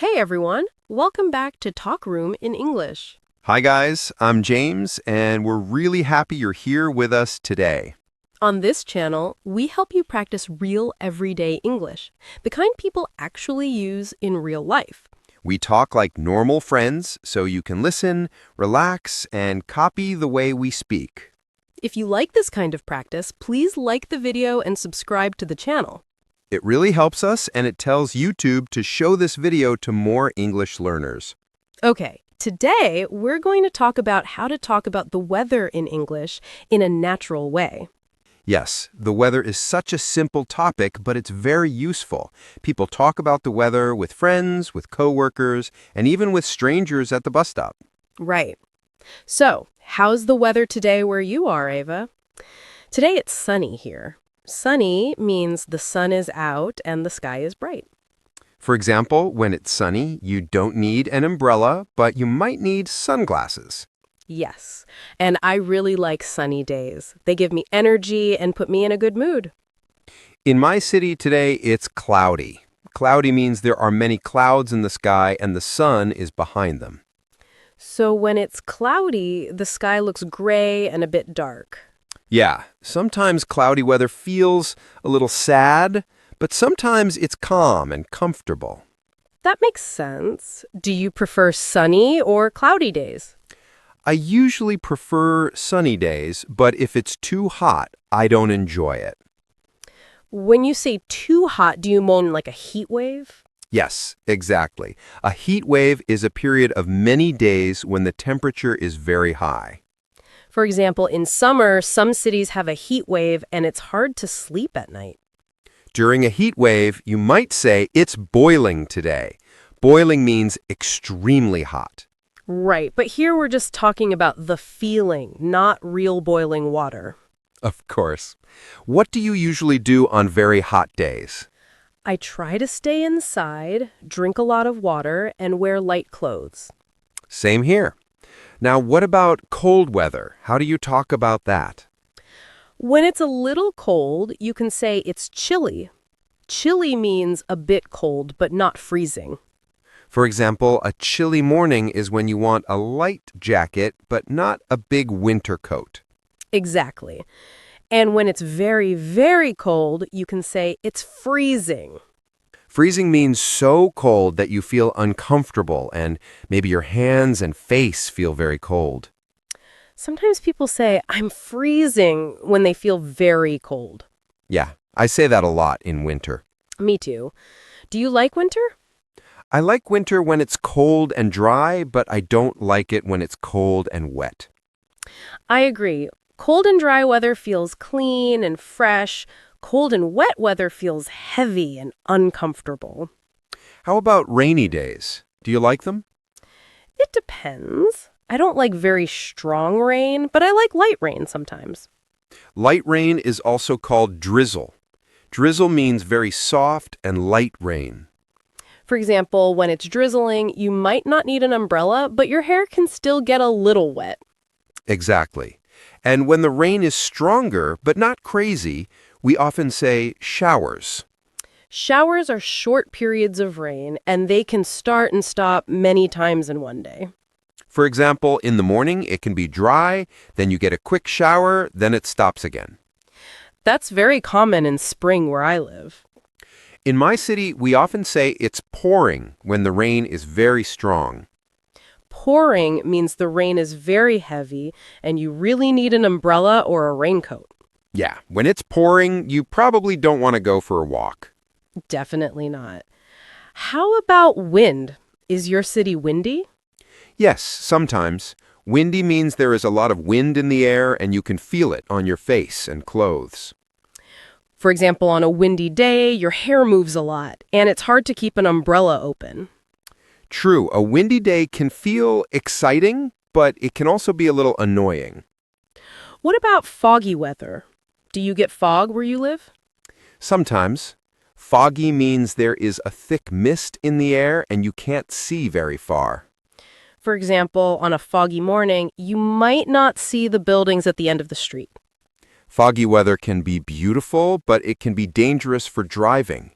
Hey everyone, welcome back to Talk Room in English. Hi, guys. I'm James, and we're really happy you're here with us today. On this channel, we help you practice real everyday English, the kind people actually use in real life. We talk like normal friends so you can listen, relax, and copy the way we speak. If you like this kind of practice, please like the video and subscribe to the channel. It really helps us, and it tells YouTube to show this video to more English learners. Okay, today we're going to talk about how to talk about the weather in English in a natural way. Yes, the weather is such a simple topic, but it's very useful. People talk about the weather with friends, with coworkers, and even with strangers at the bus stop. Right. So, how's the weather today where you are, Ava? Today it's sunny here. Sunny means the sun is out and the sky is bright. For example, when it's sunny, you don't need an umbrella, but you might need sunglasses. Yes, and I really like sunny days. They give me energy and put me in a good mood. In my city today, it's cloudy. Cloudy means there are many clouds in the sky and the sun is behind them. So when it's cloudy, the sky looks gray and a bit dark. Yeah, sometimes cloudy weather feels a little sad, but sometimes it's calm and comfortable. That makes sense. Do you prefer sunny or cloudy days? I usually prefer sunny days, but if it's too hot, I don't enjoy it. When you say too hot, do you mean like a heat wave? Yes, exactly. A heat wave is a period of many days when the temperature is very high. For example, in summer, some cities have a heat wave and it's hard to sleep at night. During a heat wave, you might say it's boiling today. Boiling means extremely hot. Right, but here we're just talking about the feeling, not real boiling water. Of course. What do you usually do on very hot days? I try to stay inside, drink a lot of water, and wear light clothes. Same here. Now, what about cold weather? How do you talk about that? When it's a little cold, you can say it's chilly. Chilly means a bit cold, but not freezing. For example, a chilly morning is when you want a light jacket, but not a big winter coat. Exactly. And when it's very, very cold, you can say it's freezing. Freezing means so cold that you feel uncomfortable and maybe your hands and face feel very cold. Sometimes people say, I'm freezing when they feel very cold. Yeah, I say that a lot in winter. Me too. Do you like winter? I like winter when it's cold and dry, but I don't like it when it's cold and wet. I agree. Cold and dry weather feels clean and fresh. Cold and wet weather feels heavy and uncomfortable. How about rainy days? Do you like them? It depends. I don't like very strong rain, but I like light rain sometimes. Light rain is also called drizzle. Drizzle means very soft and light rain. For example, when it's drizzling, you might not need an umbrella, but your hair can still get a little wet. Exactly. And when the rain is stronger, but not crazy, we often say showers. Showers are short periods of rain, and they can start and stop many times in one day. For example, in the morning, it can be dry, then you get a quick shower, then it stops again. That's very common in spring where I live. In my city, we often say it's pouring when the rain is very strong. Pouring means the rain is very heavy, and you really need an umbrella or a raincoat. Yeah, when it's pouring, you probably don't want to go for a walk. Definitely not. How about wind? Is your city windy? Yes, sometimes. Windy means there is a lot of wind in the air and you can feel it on your face and clothes. For example, on a windy day, your hair moves a lot, and it's hard to keep an umbrella open. True, a windy day can feel exciting, but it can also be a little annoying. What about foggy weather? Do you get fog where you live? Sometimes. Foggy means there is a thick mist in the air and you can't see very far. For example, on a foggy morning, you might not see the buildings at the end of the street. Foggy weather can be beautiful, but it can be dangerous for driving.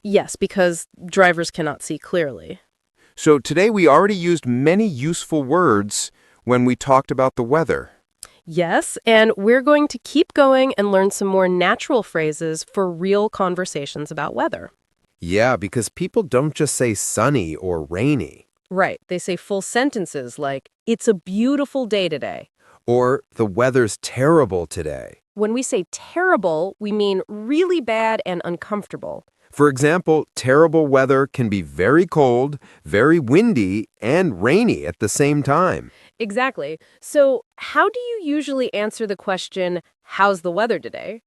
Yes, because drivers cannot see clearly. So today we already used many useful words when we talked about the weather. Yes, and we're going to keep going and learn some more natural phrases for real conversations about weather. Yeah, because people don't just say sunny or rainy, Right. They say full sentences like, it's a beautiful day today. or the weather's terrible today. When we say terrible, we mean really bad and uncomfortable. For example, terrible weather can be very cold, very windy, and rainy at the same time. Exactly. So, how do you usually answer the question, how's the weather today?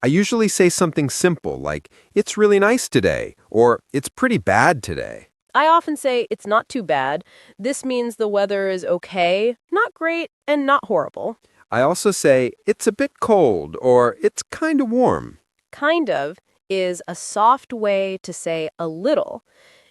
I usually say something simple like, it's really nice today, or it's pretty bad today. I often say it's not too bad. This means the weather is okay, not great, and not horrible. I also say, it's a bit cold, or it's kind of warm. Kind of is a soft way to say a little.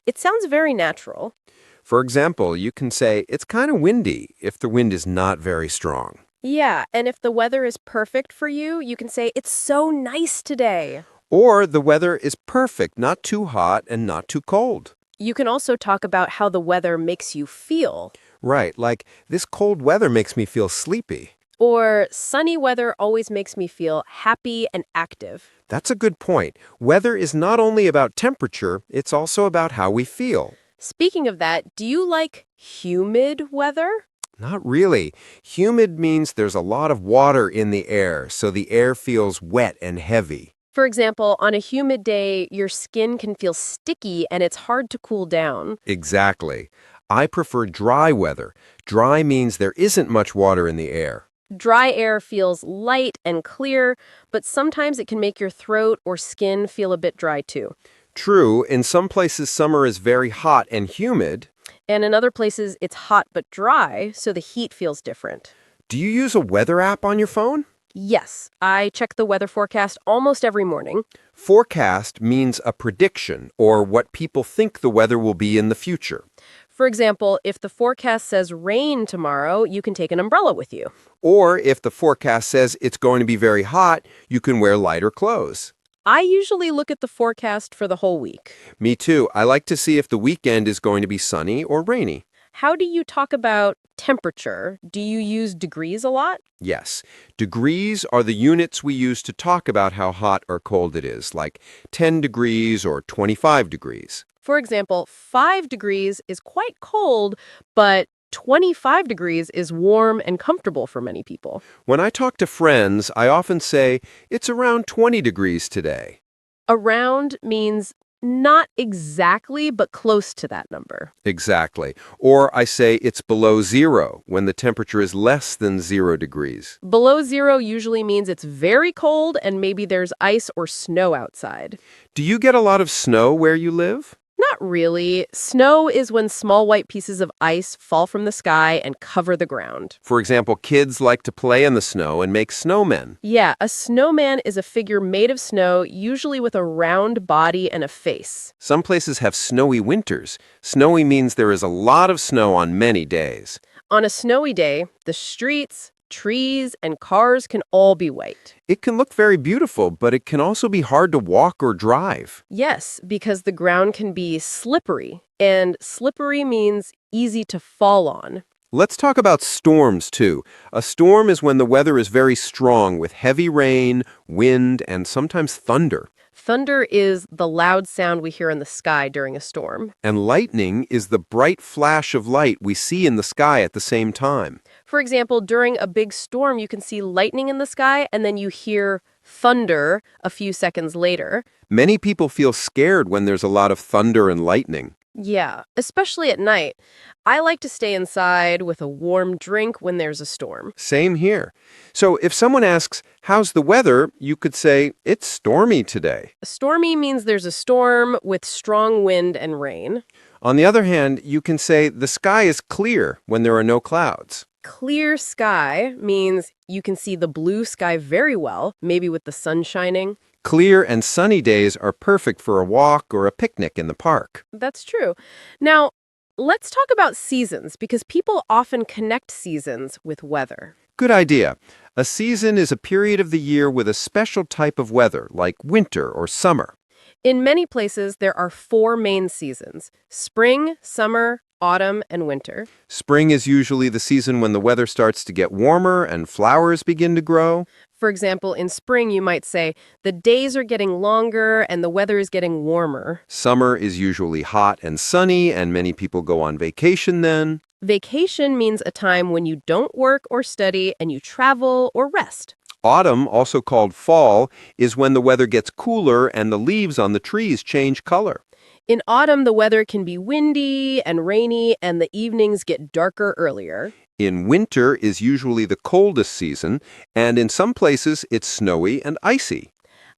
It sounds very natural. For example, you can say, it's kind of windy if the wind is not very strong. Yeah, and if the weather is perfect for you, you can say it's so nice today. Or the weather is perfect, not too hot and not too cold. You can also talk about how the weather makes you feel. Right, like, this cold weather makes me feel sleepy. Or sunny weather always makes me feel happy and active. That's a good point. Weather is not only about temperature, it's also about how we feel. Speaking of that, do you like humid weather? Not really. Humid means there's a lot of water in the air, so the air feels wet and heavy. For example, on a humid day, your skin can feel sticky and it's hard to cool down. Exactly. I prefer dry weather. Dry means there isn't much water in the air. Dry air feels light and clear, but sometimes it can make your throat or skin feel a bit dry too. True, in some places summer is very hot and humid. And in other places, it's hot but dry, so the heat feels different. Do you use a weather app on your phone? Yes, I check the weather forecast almost every morning. Forecast means a prediction or what people think the weather will be in the future. For example, if the forecast says rain tomorrow, you can take an umbrella with you. Or if the forecast says it's going to be very hot, you can wear lighter clothes. I usually look at the forecast for the whole week. Me too. I like to see if the weekend is going to be sunny or rainy. How do you talk about temperature? Do you use degrees a lot? Yes, degrees are the units we use to talk about how hot or cold it is, like 10 degrees or 25 degrees. For example, 5 degrees is quite cold, but 25 degrees is warm and comfortable for many people. When I talk to friends, I often say, it's around 20 degrees today. Around means not exactly, but close to that number. Exactly. Or I say it's below zero when the temperature is less than 0 degrees. Below zero usually means it's very cold and maybe there's ice or snow outside. Do you get a lot of snow where you live? Not really. Snow is when small white pieces of ice fall from the sky and cover the ground. For example, kids like to play in the snow and make snowmen. Yeah, a snowman is a figure made of snow, usually with a round body and a face. Some places have snowy winters. Snowy means there is a lot of snow on many days. On a snowy day, the streets, trees, and cars can all be white. It can look very beautiful, but it can also be hard to walk or drive. Yes, because the ground can be slippery, and slippery means easy to fall on. Let's talk about storms, too. A storm is when the weather is very strong with heavy rain, wind, and sometimes thunder. Thunder is the loud sound we hear in the sky during a storm. And lightning is the bright flash of light we see in the sky at the same time. For example, during a big storm, you can see lightning in the sky, and then you hear thunder a few seconds later. Many people feel scared when there's a lot of thunder and lightning. Yeah, especially at night. I like to stay inside with a warm drink when there's a storm. Same here. So if someone asks, how's the weather? You could say, it's stormy today. Stormy means there's a storm with strong wind and rain. On the other hand, you can say the sky is clear when there are no clouds. Clear sky means you can see the blue sky very well, maybe with the sun shining. Clear and sunny days are perfect for a walk or a picnic in the park. That's true. Now, let's talk about seasons because people often connect seasons with weather. Good idea. A season is a period of the year with a special type of weather, like winter or summer. In many places, there are four main seasons: spring, summer, autumn, and winter. Spring is usually the season when the weather starts to get warmer and flowers begin to grow. For example, in spring, you might say, the days are getting longer and the weather is getting warmer. Summer is usually hot and sunny, and many people go on vacation then. Vacation means a time when you don't work or study and you travel or rest. Autumn, also called fall, is when the weather gets cooler and the leaves on the trees change color. In autumn, the weather can be windy and rainy and the evenings get darker earlier. In winter is usually the coldest season, and in some places it's snowy and icy.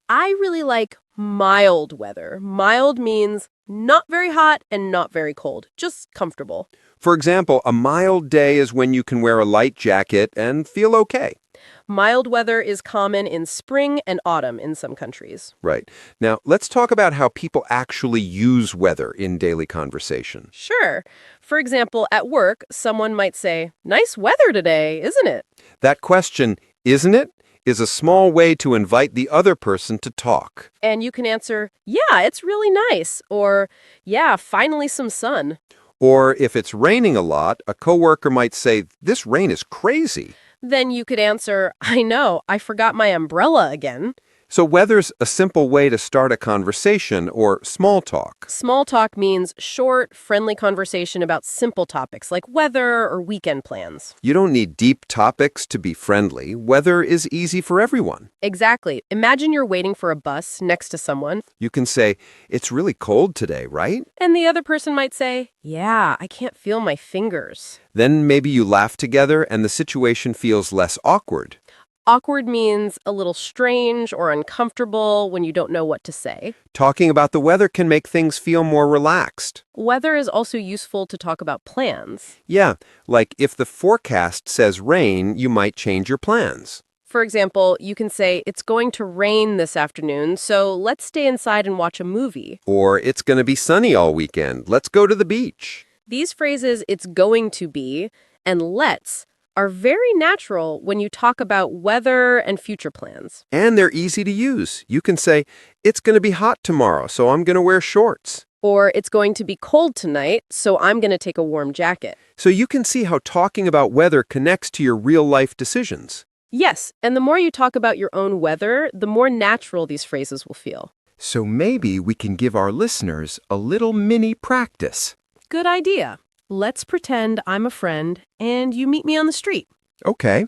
I really like mild weather. Mild means not very hot and not very cold, just comfortable. For example, a mild day is when you can wear a light jacket and feel okay. Mild weather is common in spring and autumn in some countries. Right. Now, let's talk about how people actually use weather in daily conversation. Sure. For example, at work, someone might say, "Nice weather today, isn't it?" That question, isn't it, is a small way to invite the other person to talk. And you can answer, "Yeah, it's really nice," or "Yeah, finally some sun." Or if it's raining a lot, a coworker might say, "This rain is crazy." Then you could answer, "I know, I forgot my umbrella again." So weather's a simple way to start a conversation or small talk. Small talk means short, friendly conversation about simple topics like weather or weekend plans. You don't need deep topics to be friendly. Weather is easy for everyone. Exactly. Imagine you're waiting for a bus next to someone, You can say, "It's really cold today, right?" and the other person might say, "Yeah, I can't feel my fingers." Then maybe you laugh together and the situation feels less awkward. Awkward means a little strange or uncomfortable when you don't know what to say. Talking about the weather can make things feel more relaxed. Weather is also useful to talk about plans. Yeah, like if the forecast says rain, you might change your plans. For example, you can say, "It's going to rain this afternoon, so let's stay inside and watch a movie." Or it's going to be sunny all weekend. Let's go to the beach. These phrases, "it's going to be," and "let's," are very natural when you talk about weather and future plans. And they're easy to use. You can say, "It's going to be hot tomorrow, so I'm going to wear shorts." Or, "It's going to be cold tonight, so I'm going to take a warm jacket." So you can see how talking about weather connects to your real-life decisions. Yes, and the more you talk about your own weather, the more natural these phrases will feel. So maybe we can give our listeners a little mini practice. Good idea. Let's pretend I'm a friend and you meet me on the street. Okay.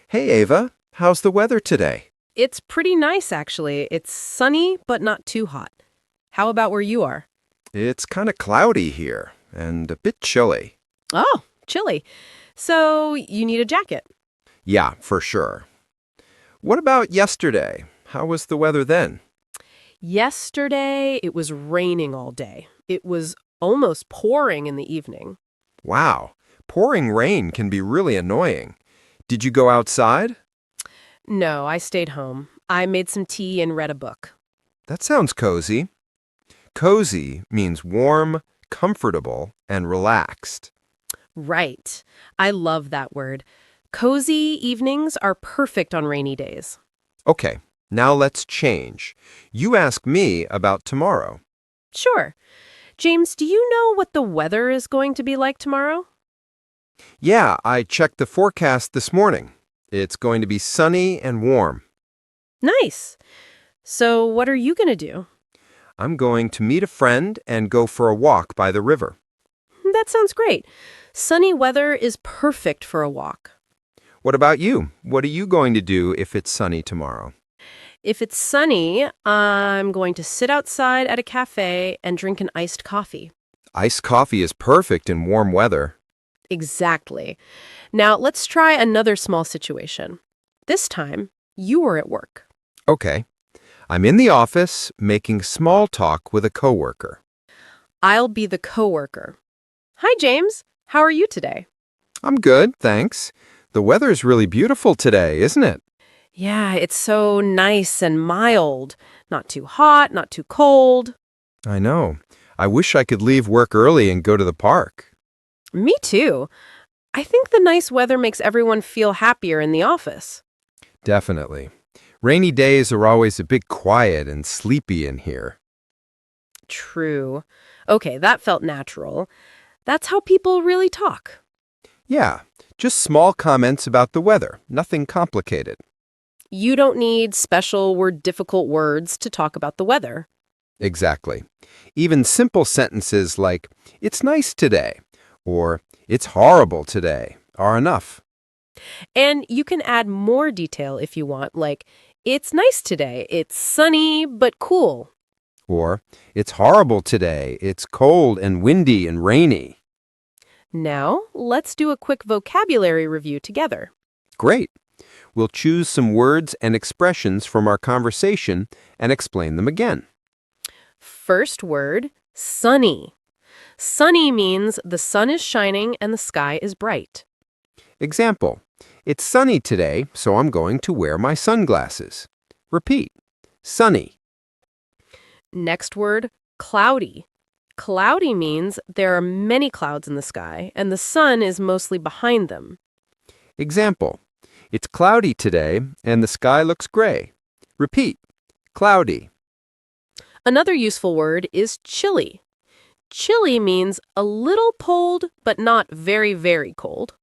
Hey, Ava, how's the weather today? It's pretty nice, actually. It's sunny, but not too hot. How about where you are? It's kind of cloudy here and a bit chilly. Oh, chilly. So you need a jacket. Yeah, for sure. What about yesterday? How was the weather then? Yesterday, it was raining all day. It was almost pouring in the evening. Wow, pouring rain can be really annoying. Did you go outside? No, I stayed home. I made some tea and read a book. That sounds cozy. Cozy means warm, comfortable, and relaxed. Right. I love that word. Cozy evenings are perfect on rainy days. Okay, now let's change. You ask me about tomorrow. Sure. James, do you know what the weather is going to be like tomorrow? Yeah, I checked the forecast this morning. It's going to be sunny and warm. Nice. So what are you going to do? I'm going to meet a friend and go for a walk by the river. That sounds great. Sunny weather is perfect for a walk. What about you? What are you going to do if it's sunny tomorrow? If it's sunny, I'm going to sit outside at a cafe and drink an iced coffee. Iced coffee is perfect in warm weather. Exactly. Now, let's try another small situation. This time, you are at work. Okay. I'm in the office making small talk with a coworker. I'll be the coworker. "Hi, James. How are you today?" I'm good, thanks. The weather's really beautiful today, isn't it? "Yeah, it's so nice and mild. Not too hot, not too cold." I know. I wish I could leave work early and go to the park. Me too. I think the nice weather makes everyone feel happier in the office. Definitely. Rainy days are always a bit quiet and sleepy in here. True. Okay, that felt natural. That's how people really talk. Yeah, just small comments about the weather, nothing complicated. You don't need special or difficult words to talk about the weather. Exactly. Even simple sentences like, it's nice today, or it's horrible today, are enough. And you can add more detail if you want, like, it's nice today, it's sunny but cool. Or, it's horrible today, it's cold and windy and rainy. Now, let's do a quick vocabulary review together. Great. We'll choose some words and expressions from our conversation and explain them again. First word, sunny. Sunny means the sun is shining and the sky is bright. Example, it's sunny today, so I'm going to wear my sunglasses. Repeat, sunny. Next word, cloudy. Cloudy means there are many clouds in the sky and the sun is mostly behind them. Example, it's cloudy today and the sky looks gray. Repeat, cloudy. Another useful word is chilly. Chilly means a little cold, but not very, very cold.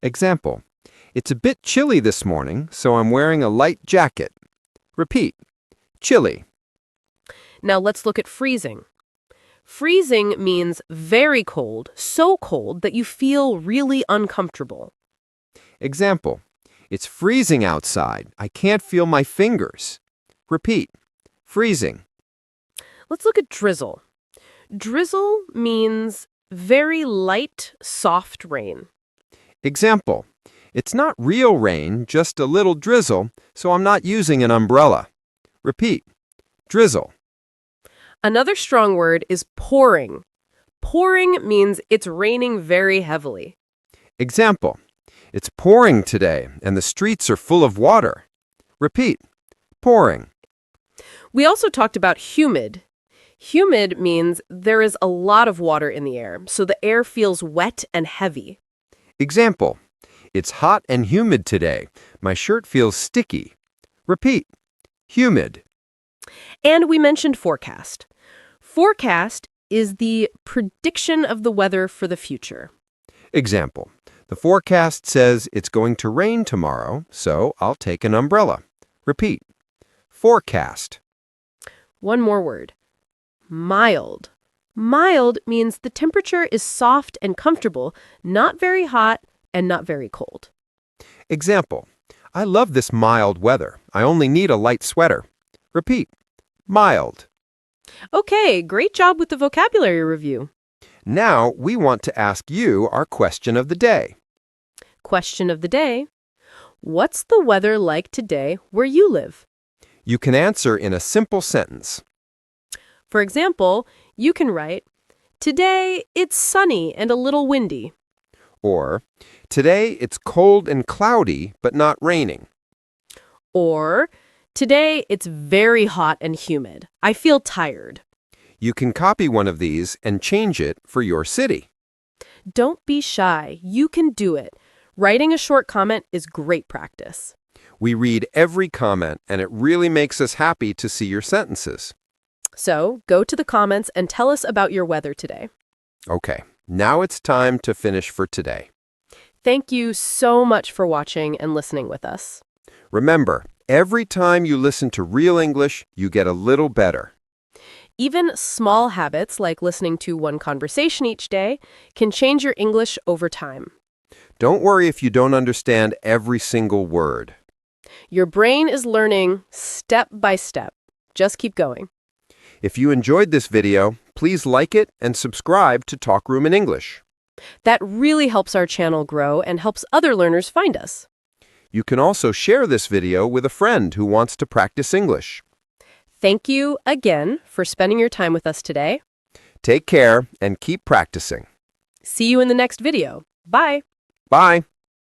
Example, it's a bit chilly this morning, so I'm wearing a light jacket. Repeat, chilly. Now let's look at freezing. Freezing means very cold, so cold that you feel really uncomfortable. Example, it's freezing outside. I can't feel my fingers. Repeat, freezing. Let's look at drizzle. Drizzle means very light, soft rain. Example, it's not real rain, just a little drizzle, so I'm not using an umbrella. Repeat, drizzle. Another strong word is pouring. Pouring means it's raining very heavily. Example, it's pouring today and the streets are full of water. Repeat, pouring. We also talked about humid. Humid means there is a lot of water in the air, so the air feels wet and heavy. Example, it's hot and humid today. My shirt feels sticky. Repeat, humid. And we mentioned forecast. Forecast is the prediction of the weather for the future. Example, the forecast says it's going to rain tomorrow, so I'll take an umbrella. Repeat, forecast. One more word. Mild. Mild means the temperature is soft and comfortable, not very hot and not very cold. Example, I love this mild weather. I only need a light sweater. Repeat, mild. Okay, great job with the vocabulary review. Now we want to ask you our question of the day. Question of the day. What's the weather like today where you live? You can answer in a simple sentence. For example, you can write, today it's sunny and a little windy. Or, today it's cold and cloudy, but not raining. Or, today it's very hot and humid. I feel tired. You can copy one of these and change it for your city. Don't be shy. You can do it. Writing a short comment is great practice. We read every comment, and it really makes us happy to see your sentences. So, go to the comments and tell us about your weather today. Okay, now it's time to finish for today. Thank you so much for watching and listening with us. Remember, every time you listen to Real English, you get a little better. Even small habits like listening to one conversation each day can change your English over time. Don't worry if you don't understand every single word. Your brain is learning step by step. Just keep going. If you enjoyed this video, please like it and subscribe to Talk Room in English. That really helps our channel grow and helps other learners find us. You can also share this video with a friend who wants to practice English. Thank you again for spending your time with us today. Take care and keep practicing. See you in the next video. Bye. Bye.